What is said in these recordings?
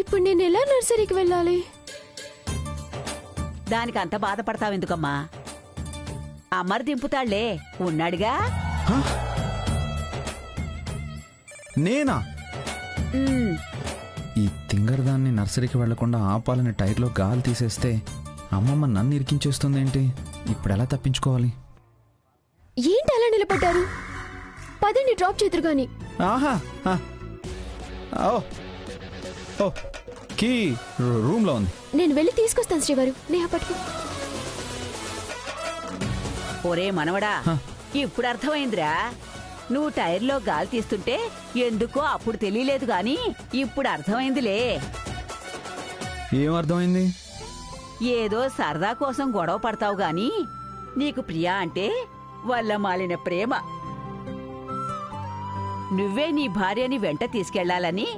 ఇప్పుడు నేను ఎలా నర్సరీకి వెళ్ళాలి? దానికి అంత బాధపడతావెందుకమ్మా? అమర్ దింపుతాళ్లే, ఉన్నాడుగా. నేనా? ఈ తింగరదాన్ని నర్సరీకి వెళ్లకుండా ఆపాలని టైర్లో గాలి తీసేస్తే అమ్మమ్మ నన్ను ఇరికించేస్తుందేంటి? ఇప్పుడు ఎలా తప్పించుకోవాలి? ఏంటి అలా నిలబడ్డారు? పదండి, డ్రాప్ చేతురు గాని. ఆహా, ఓ కీ రూమ్ లో ఉంది. నేను వెళ్ళి తీసుకొస్తాను శ్రీవారు. నేహ పట్టుకో. ఒరే మనవడా, ఇప్పుడు అర్థమైందిరా. నువ్వు టైర్లో గాలి తీస్తుంటే ఎందుకో అప్పుడు తెలియలేదు గాని ఇప్పుడు అర్థమైందిలే. ఏం అర్థమైంది? ఏదో సరదా కోసం గొడవ పడతావు గాని నీకు ప్రియా అంటే వల్ల మాలిన ప్రేమ. నువ్వే నీ భార్యని వెంట తీసుకెళ్లాలని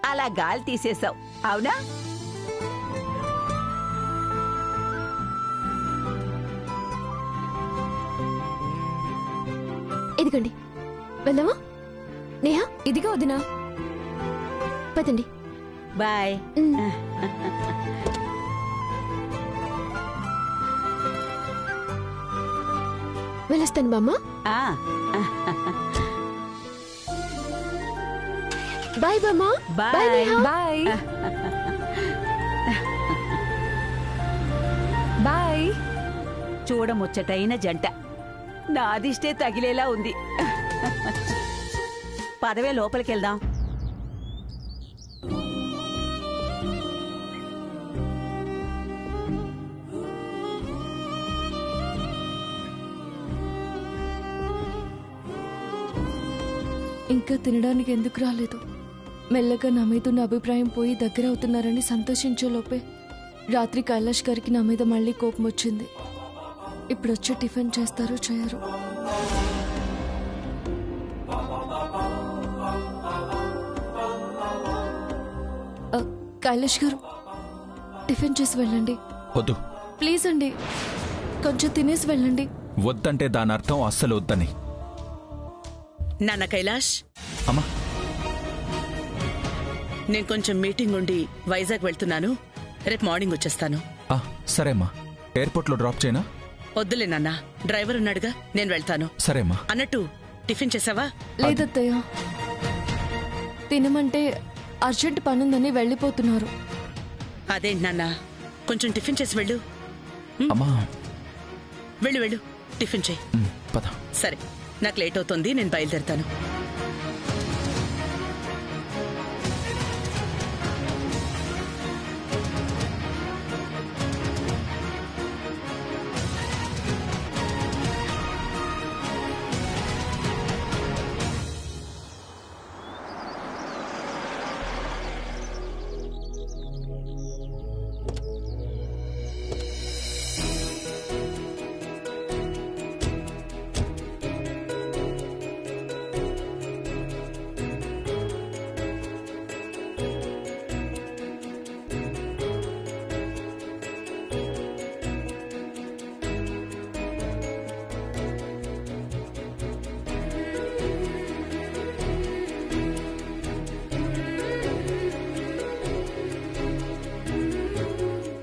అలా గాలి తీసేశావు, అవునా? ఇదిగోండి, వెళ్దామా? నేహ, ఇదిగో వదినా. పదండి. బాయ్. వెళ్ళొస్తాను బామ్మ. బాయ్ బామ్మ. బాయ్. Bye bye. చూడముచ్చటైన జంట, నాదిష్టే తగిలేలా ఉంది. పదవే లోపలికెళ్దాం. ఇంకా తినడానికి ఎందుకు రాలేదు? మెల్లగా నా మీద ఉన్న అభిప్రాయం పోయి దగ్గర అవుతున్నారని సంతోషించేలోపే రాత్రి కైలాష్ గారికి నా మీద మళ్ళీ కోపం వచ్చింది. ఇప్పుడు వచ్చి టిఫిన్ చేస్తారో చేయరు. కైలాష్ గారు, టిఫిన్ చేసి వెళ్ళండి. వద్దు ప్లీజ్ అండి, కొంచెం తినేసి వెళ్ళండి. వద్దంటే దాని అర్థం అస్సలు వద్దని. నాన్న కైలాష్, అమ్మా, నేను కొంచెం మీటింగ్ ఉండి వైజాగ్ వెళ్తున్నాను. రేపు మార్నింగ్ వచ్చేస్తాను. సరేమ్మా. ఎయిర్పోర్ట్లో డ్రాప్ చేయనా? వద్దులే నాన్న, డ్రైవర్ ఉన్నాడుగా, నేను వెళ్తాను. సరేమ్మా. అన్నట్టు టిఫిన్ చేసావా? లేదత్తయ్య, తినమంటే అర్జెంట్ పనుందని వెళ్ళిపోతున్నారు. అదేంటి నాన్న, కొంచెం టిఫిన్ చేసి వెళ్ళు. అమ్మా, వెళ్ళు వెళ్ళు, టిఫిన్ చేయి. పద. సరే, నాకు లేట్ అవుతుంది, నేను బయలుదేరుతాను.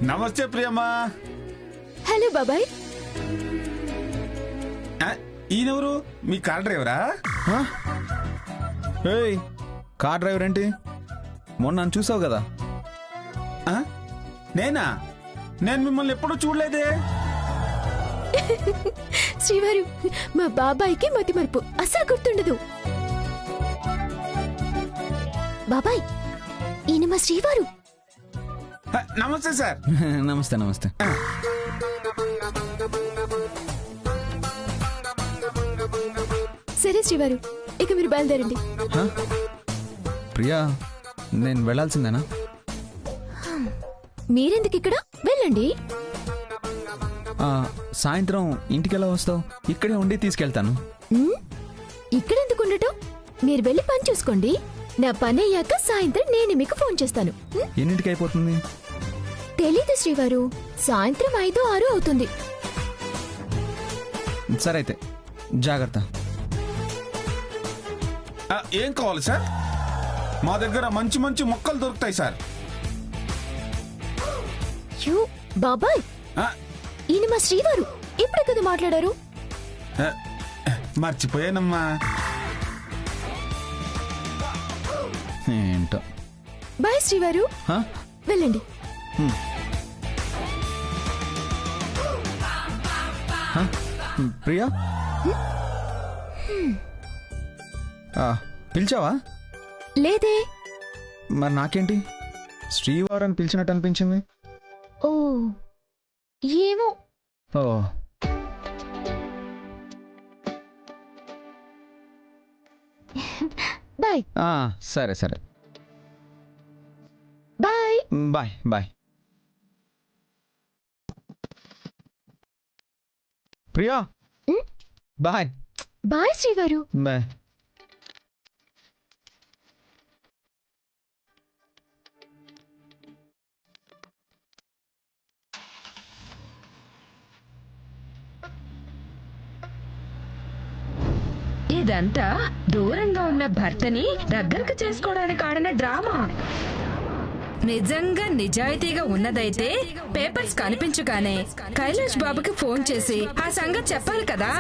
నమస్తే ప్రియమ్మా. హలో బాబాయ్. ఈయనెవరు? మీ కార్ డ్రైవరా? ఏయ్, కార్ డ్రైవర్ ఏంటి? మొన్న నన్ను చూసావు కదా. నేనా? నేను మిమ్మల్ని ఎప్పుడూ చూడలేదే. శ్రీవారు, మా బాబాయ్కి మతిమరుపు, అస్సలు గుర్తుండదు. బాబాయ్, ఈయన మా శ్రీవారు. నమస్తే సార్. నమస్తే నమస్తే. సరే శ్రీవారు, ఇక మీరు బయలుదేరండి. ప్రియా, నేను వెళ్ళాల్సిందేనా? మీరెందుకు ఇక్కడ? వెళ్ళండి. సాయంత్రం ఇంటికెలా వస్తావు? ఇక్కడే ఉండి తీసుకెళ్తాను. ఇక్కడెందుకు ఉండటం? మీరు వెళ్ళి పని చూసుకోండి. నా పని అయ్యాక సాయంత్రం నేను మీకు ఫోన్ చేస్తాను. ఎన్నింటికి అయిపోతుంది? తెలీదు శ్రీవారు, సాయంత్రం 5, 6 అవుతుంది. సరే అయితే, జాగ్రత్త. ఏం కావాలి సార్? మా దగ్గర మంచి మంచి మొక్కలు దొరుకుతాయి సార్. అయ్యో బాబాయ్, ఆ, ఈయన మా శ్రీవారు. ఇప్పుడే కదా మాట్లాడారు. ఆ, మర్చిపోయానమ్మా. ఏంటో. బాయ్ శ్రీవారు, హ? వెళ్ళండి. ప్రియా పిలిచావా? లేదే. మరి నాకేంటి శ్రీవారు అని పిలిచినట్టు అనిపించింది. ఓ ఏమో. ఓ బాయ్ సరే సరే, bye. Bye bye. Priya bye. Bye శ్రీవారు. బాయ్. ఇదంతా దూరంగా ఉన్న భర్తని దగ్గరకు చేసుకోవడానికి ఆడిన డ్రామా. నిజంగా నిజాయితీగా ఉన్నదైతే పేపర్స్ కనిపించగానే కైలాష్ బాబుకి ఫోన్ చేసి ఆ సంగతి చెప్పాలి కదా.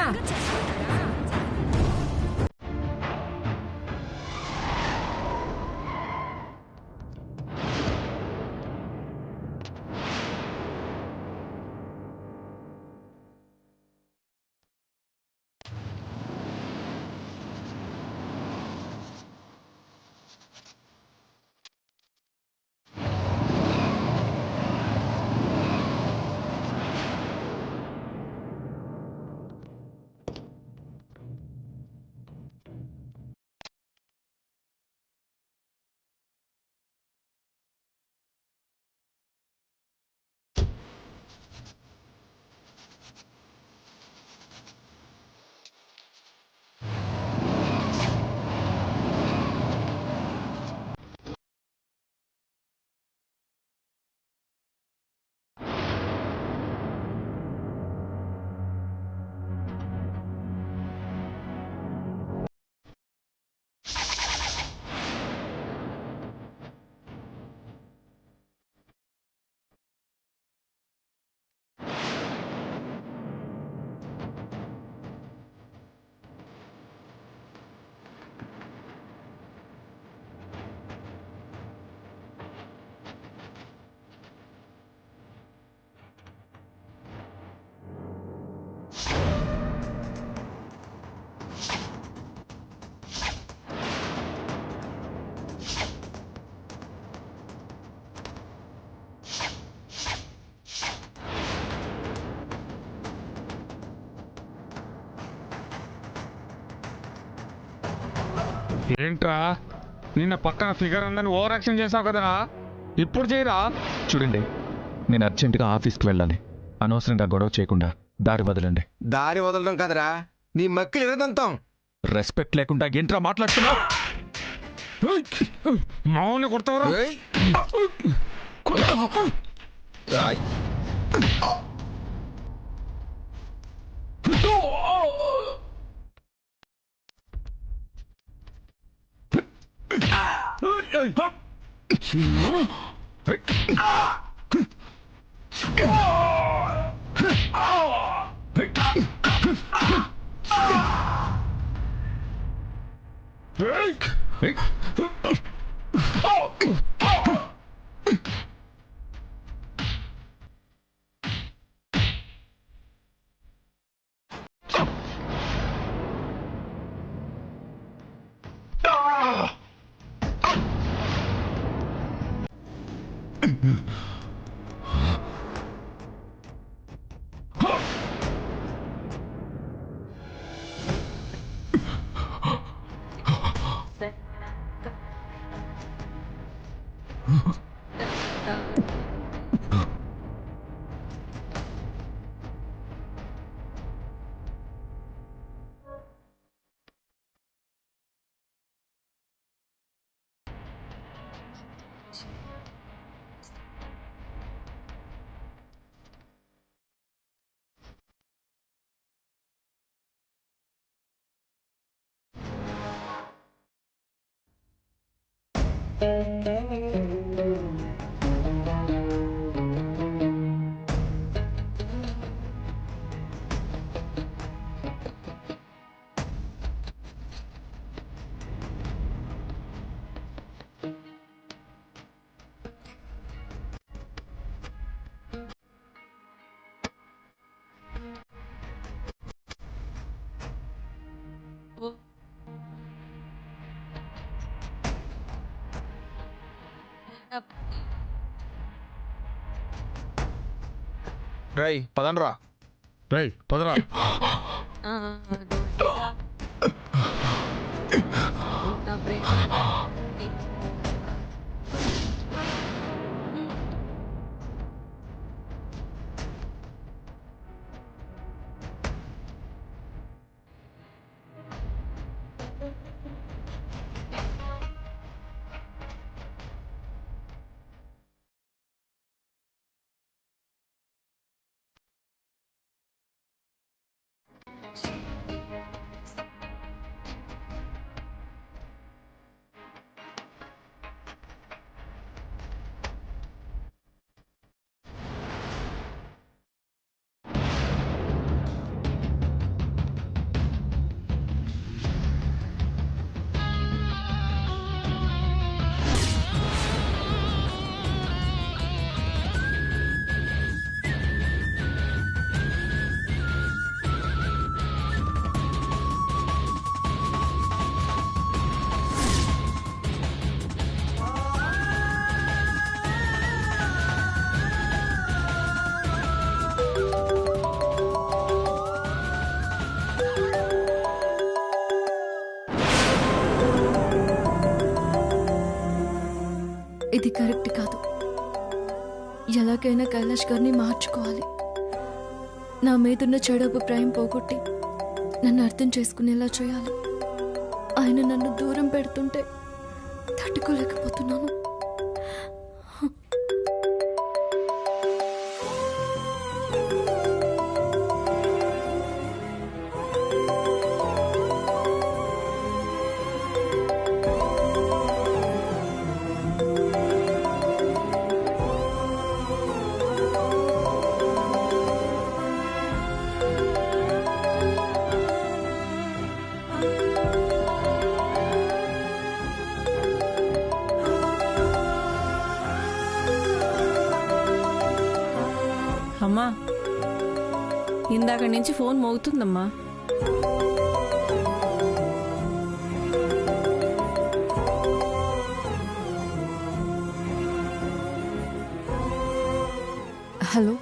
ఏంట్రా నిన్న పక్కన ఫిగర్ ఉందని ఓవర్ యాక్షన్ చేసావు కదరా, ఇప్పుడు చేయరా. చూడండి, నేను అర్జెంటుగా ఆఫీస్కి వెళ్ళాలి. అనవసరంగా గొడవ చేయకుండా దారి వదలండి. దారి వదలడం కదరా, నీ మక్కిలు ఎరదంతాం. రెస్పెక్ట్ లేకుండా ఏంట్రా మాట్లాడుతున్నావు? మామూలు కొడతావరా? రై పదండ్రా. రేయ్ పదరా. ఇది కరెక్ట్ కాదు. ఎలాగైనా కైలాష్ గారిని మార్చుకోవాలి. నా మీదున్న చెడు అభిప్రాయం పోగొట్టి నన్ను అర్థం చేసుకునేలా చేయాలి. ఆయన నన్ను దూరం పెడుతుంటే తట్టుకోలేకపోతున్నాను. అమ్మా, ఇందాక నుంచి ఫోన్ మోగుతుందమ్మా. Hello,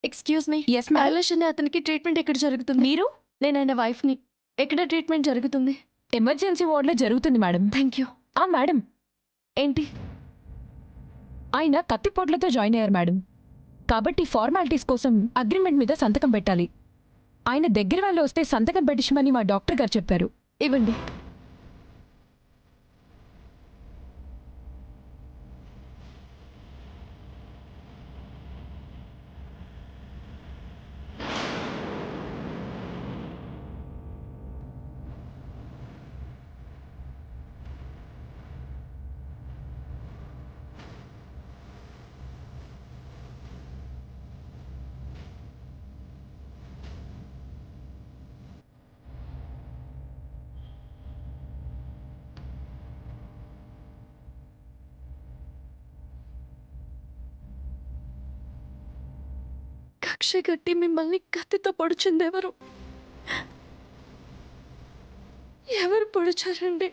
excuse me. కైలాష్ అనే అతనికి ట్రీట్మెంట్ ఎక్కడ జరుగుతుంది? మీరు? నేను ఆయన వైఫ్ని. ఎక్కడ ట్రీట్మెంట్ జరుగుతుంది? ఎమర్జెన్సీ వార్డులో జరుగుతుంది మేడం. Thank you. మేడం, ఏంటి? ఆయన కత్తిపోట్లతో జాయిన్ అయ్యారు మేడం. కాబట్టి ఫార్మాలిటీస్ కోసం అగ్రిమెంట్ మీద సంతకం పెట్టాలి. ఆయన దగ్గర వాళ్ళు వస్తే సంతకం పెట్టించమని మా డాక్టర్ గారు చెప్పారు. ఇవ్వండి. కక్ష కట్టి మిమ్మల్ని కత్తితో పొడిచింది ఎవరు? ఎవరు పొడిచారండి?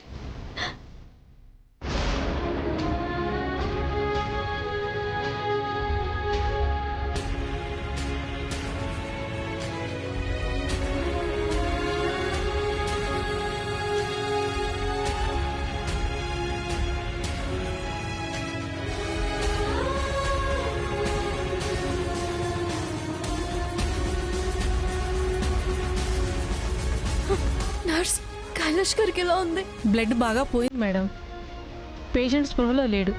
నర్స్, కైలాష్ గారికి ఎలా ఉంది? బ్లడ్ బాగా పోయింది మేడం. పేషెంట్ స్పృహలో లేడు.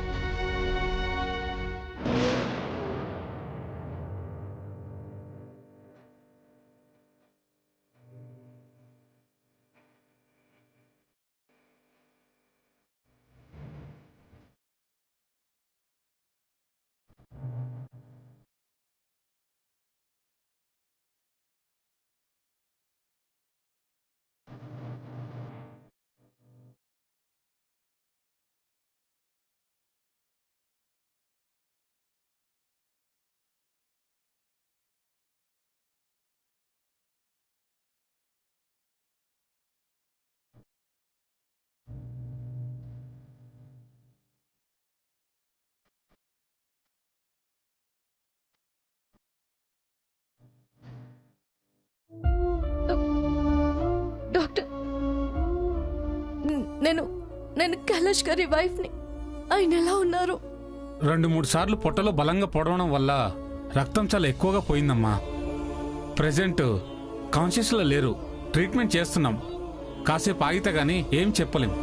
డాక్టర్, నేను కైలాష్ గారి వైఫ్ని. ఆయన ఎలా ఉన్నారు? 2-3 సార్లు పొట్టలో బలంగా పొడవడం వల్ల రక్తం చాలా ఎక్కువగా పోయిందమ్మా. ప్రెజెంట్ కాన్షియస్లో లేరు. ట్రీట్మెంట్ చేస్తున్నాం. కాసేపు ఆగితే గానీ ఏం చెప్పలేం.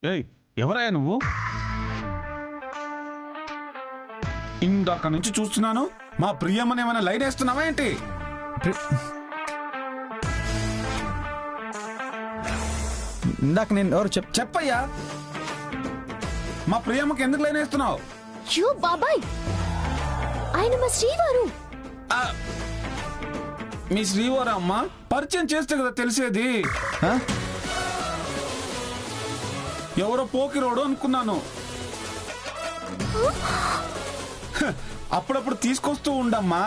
ఏయ్, ఎవరయ్యా నువ్వు? ఇందాక నుంచి చూస్తున్నాను. మా ప్రియమ్మని ఏమైనా లైట్ వేస్తున్నావా ఏంటి? ఇందాక నేను ఎవరు చెప్పయ్యా. మా ప్రియమ్మకి ఎందుకు లైన్ వేస్తున్నావు? బాబాయ్, ఆయన మా శ్రీవారు. మీ శ్రీవారు అమ్మ పరిచయం చేస్తే కదా తెలిసేది. ఎవరో పోకిరోడు అనుకున్నాను. అప్పుడప్పుడు తీసుకొస్తూ ఉండమ్మా,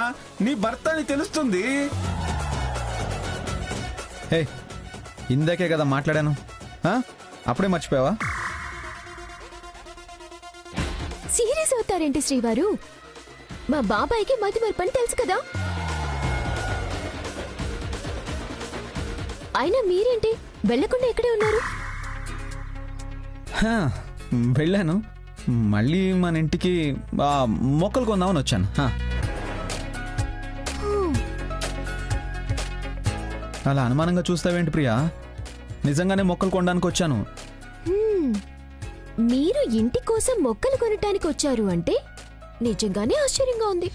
నీ భర్త అని తెలుస్తుంది. ఇందాకే కదా మాట్లాడాను, అప్పుడే మర్చిపోయావా? సీరియస్ అవుతారేంటి శ్రీవారు? మా బాబాయ్కి మతిమరుపని తెలుసు కదా. అయినా మీరేంటి వెళ్ళకుండా ఇక్కడే ఉన్నారు? వెళ్ళాను, మళ్ళీ మన ఇంటికి మొక్కలు కొందామని వచ్చాను. అలా అనుమానంగా చూస్తావేంటి ప్రియా? నిజంగానే మొక్కలు కొనడానికి వచ్చాను. మీరు ఇంటి కోసం మొక్కలు కొనటానికి వచ్చారు అంటే నిజంగానే ఆశ్చర్యంగా ఉంది.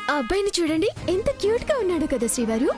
ఆ అబ్బాయిని చూడండి, ఎంత క్యూట్ గా ఉన్నాడు కదా శ్రీవారు.